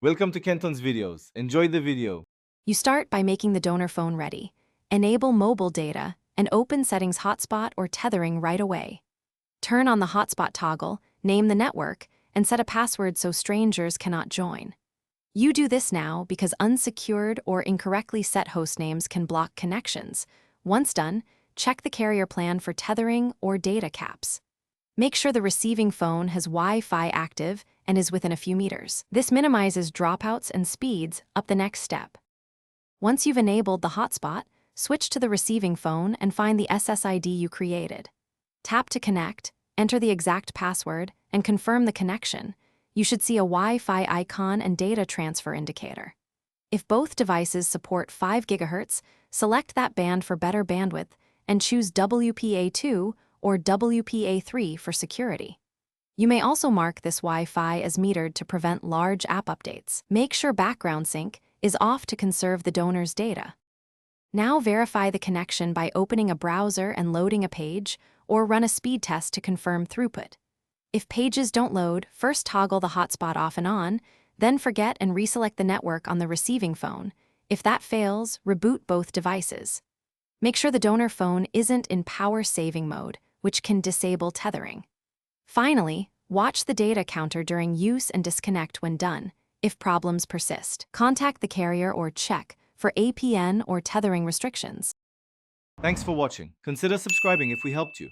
Welcome to Kenton's videos. Enjoy the video. You start by making the donor phone ready. Enable mobile data and open Settings Hotspot or Tethering right away. Turn on the Hotspot toggle, name the network, and set a password so strangers cannot join. You do this now because unsecured or incorrectly set host names can block connections. Once done, check the carrier plan for tethering or data caps. Make sure the receiving phone has Wi-Fi active and is within a few meters. This minimizes dropouts and speeds up the next step. Once you've enabled the hotspot, switch to the receiving phone and find the SSID you created. Tap to connect, enter the exact password, and confirm the connection. You should see a Wi-Fi icon and data transfer indicator. If both devices support 5 GHz, select that band for better bandwidth and choose WPA2 or WPA3 for security. You may also mark this Wi-Fi as metered to prevent large app updates. Make sure background sync is off to conserve the donor's data. Now verify the connection by opening a browser and loading a page, or run a speed test to confirm throughput. If pages don't load, first toggle the hotspot off and on, then forget and reselect the network on the receiving phone. If that fails, reboot both devices. Make sure the donor phone isn't in power-saving mode, which can disable tethering. Finally, watch the data counter during use and disconnect when done. If problems persist, contact the carrier or check for APN or tethering restrictions. Thanks for watching. Consider subscribing if we helped you.